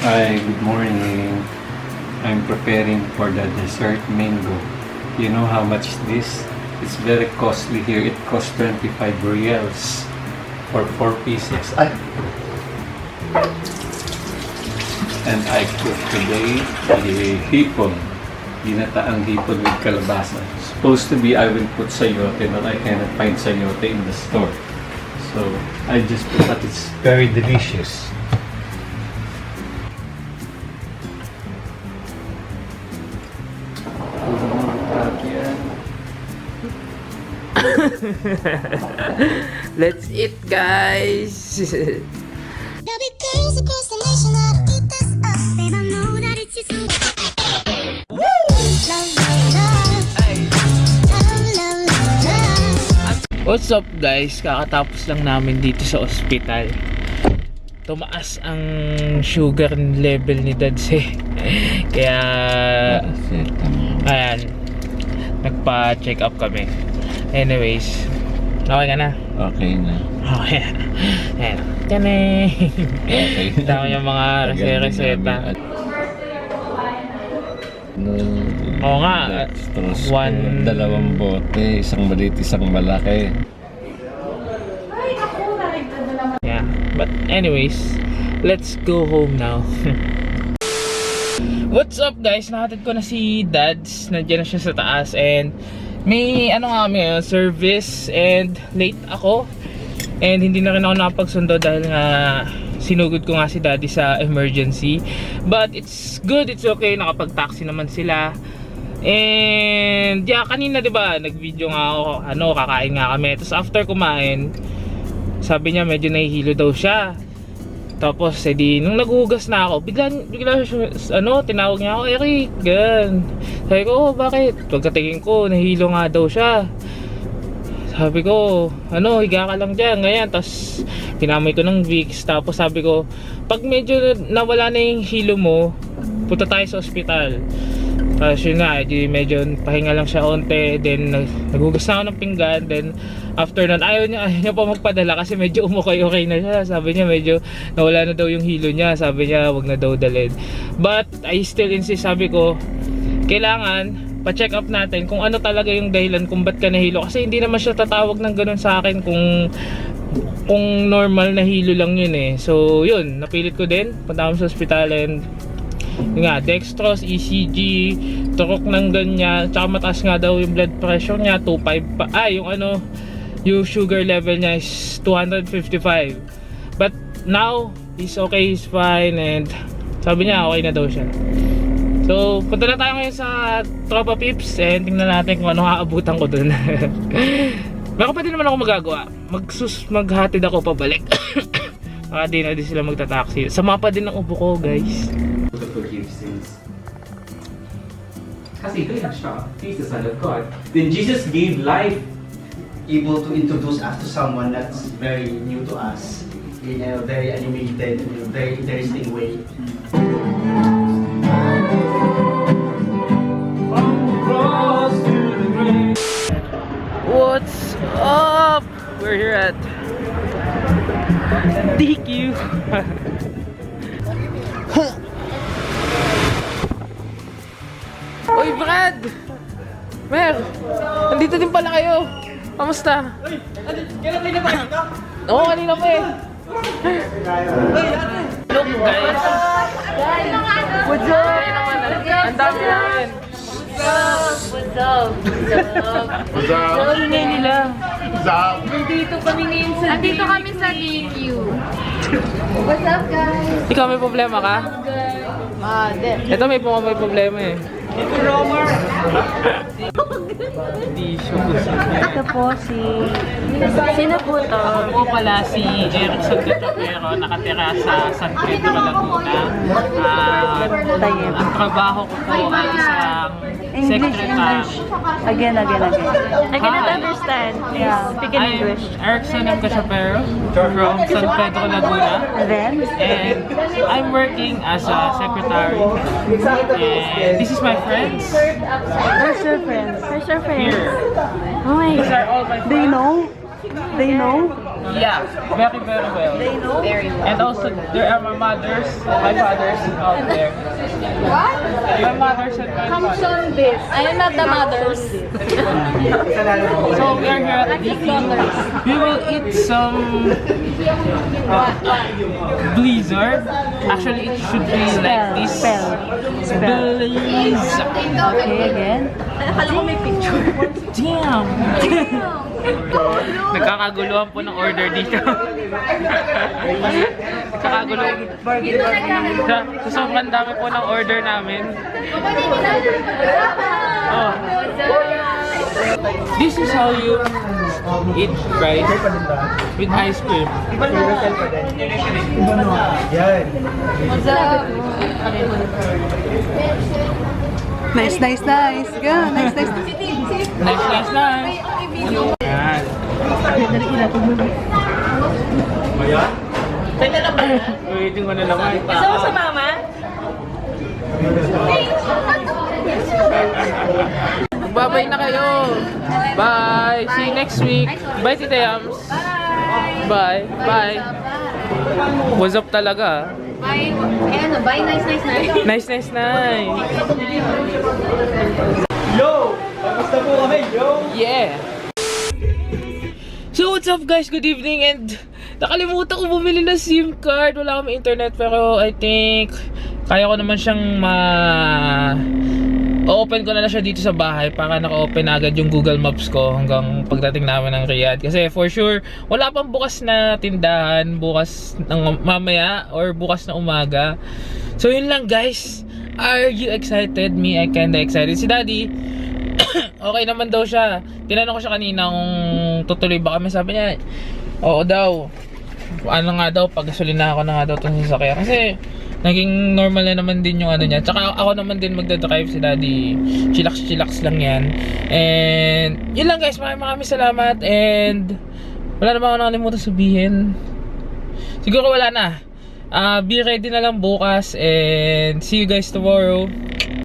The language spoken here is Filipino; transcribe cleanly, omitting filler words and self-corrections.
Hi, good morning. I'm preparing for the dessert mango. You know how much this? It's very costly here. It costs 25 reals for 4 pieces. And I cook today the hipon. Ginataang hipon with kalabasa. Supposed to be I will put sayote, but I cannot find sayote in the store. So I just put that. It's very delicious. Let's eat, guys. What's up, guys? Kakatapos lang namin dito sa ospital. Tumaas ang sugar level ni Dads eh. Kaya ayan, nagpa-check up kami. Anyways, okay ka na? Okay na. Okay. Ayan. Tanay. Okay. Dami yung mga reseta. Oo nga. Dalawang bote, isang maliit, isang malaki. Yeah. But anyways, let's go home now. What's up, guys? Nakatid ko na si Dads. Nandiyan na siya sa taas and may service and late ako and hindi na rin ako nakapagsundo dahil nga sinugod ko nga si Daddy sa emergency, but it's good, it's okay, nakapag-taxi naman sila. And yeah, kanina diba nag-video nga ako, kakain nga kami, tapos after kumain sabi niya medyo nahihilo daw siya. Tapos edi nung naghugas na ako, bigla tinawag niya ako, Eric, gan. Sabi ko, bakit? Pagkatingin ko, nahilo nga daw siya. Sabi ko, higa ka lang dyan, ganyan. Tapos pinamoy ko ng Vicks. Tapos sabi ko, pag medyo nawala na yung hilo mo, punta tayo sa ospital. Tapos yun nga, medyo pahinga lang siya onte. Then naghugas na ako ng pinggan. Then after nun, ayaw niya pa magpadala kasi medyo umukay-okay na siya. Sabi niya medyo nawala na daw yung hilo niya. Sabi niya wag na daw dalhin. But I still insist, sabi ko, kailangan pa-check up natin kung ano talaga yung dahilan kung ba't ka nahilo. Kasi hindi naman siya tatawag ng ganun sa akin kung normal na hilo lang yun eh. So yun, napilit ko din. Punta kami sa ospital and yun nga, dextrose, ECG, turok ng ganyan, tsaka mataas nga daw yung blood pressure niya, 2.5 pa, yung sugar level niya is 255. But now, he's okay, he's fine, and sabi niya okay na daw siya. So, punta na tayo ngayon sa Tropa Pips and tingnan natin kung ano aabutan ko dun. Baka pa din naman ako magagawa, maghatid ako pabalik. Baka di na din sila magta-taxi. Sama pa din ang upo ko, guys. Kasi kaya siya, he's the Son of God. Then Jesus gave life, able to introduce us to someone that's very new to us in a very animated, very interesting way. What's up? We're here at DQ. Uy, Brad! Mer! Nandito din pala kayo. Kamusta? Kailan kayo na ba ito? Oo, kanina pa eh. Look, guys. What's up? Ang dami namin. What's up? Sabi ngayon nila. Nandito kami ngayon sa Nandito kami sa DQ. What's up, guys? Ikaw may problema ka? Ito may problema eh. Ito po Sino po to? Ako po pala si Eric Sandero, nakatira sa San Pedro, Laguna. Ang trabaho ko po ay isang secretary. Again. I cannot understand. Please speak in English. I'm Eric Sandero from San Pedro, Laguna. Then? And I'm working as a secretary. And this is my friends. Where's your friends? Here. Oh my These are God. all my friends. They know? Yeah, very, very well. They know? Very well. And also, there are my mothers and my fathers out there. What? My mothers and my Comes fathers. on this. I am not the mothers. So we are here at DQ. We will eat some blizzard. Actually, it should be like this. Blizzard. Okay, again. Akala ko may picture. Damn! Nagkakaguluhan po ng order dito. Nagkakaguluhan. So, sobrang dami po ng order namin. Oh. This is how you eat rice with ice cream. What's up? Nice, nice, nice. Go, nice, nice. Nice, nice, nice. Yan. Waiting ko na naman. Gusto mo sa mama? Bye-bye na kayo. Bye. See you next week. Bye, Tita Yams. Bye. Bye. What's up talaga? Bye. Ano? Bye. Nice, nice, nice. Nice, nice, nice. Yo! Basta po kami, yo! Yeah. So what's up guys? Good evening and nakalimutan ko bumili ng SIM card. Wala kami internet pero I think kaya ko naman siyang open ko na siya dito sa bahay para naka-open agad yung Google Maps ko hanggang pagdating namin ng Riyadh. Kasi for sure, wala pang bukas na tindahan bukas ng mamaya or bukas na umaga. So yun lang guys. Are you excited? Me, I kinda excited. Si Daddy, okay naman daw siya. Tinanong ko siya kanina kung tutuloy ba kami. Sabi niya, oo daw. Ano nga daw, pag-gasolina ako na nga daw itong sasakyan. Kasi naging normal na naman din yung ano niya. Tsaka ako naman din magdadrive, si Daddy chillax lang yan. And yun lang guys, maraming salamat. And wala naman ako nakalimutan sabihin. Siguro wala na. Be ready na lang bukas. And see you guys tomorrow.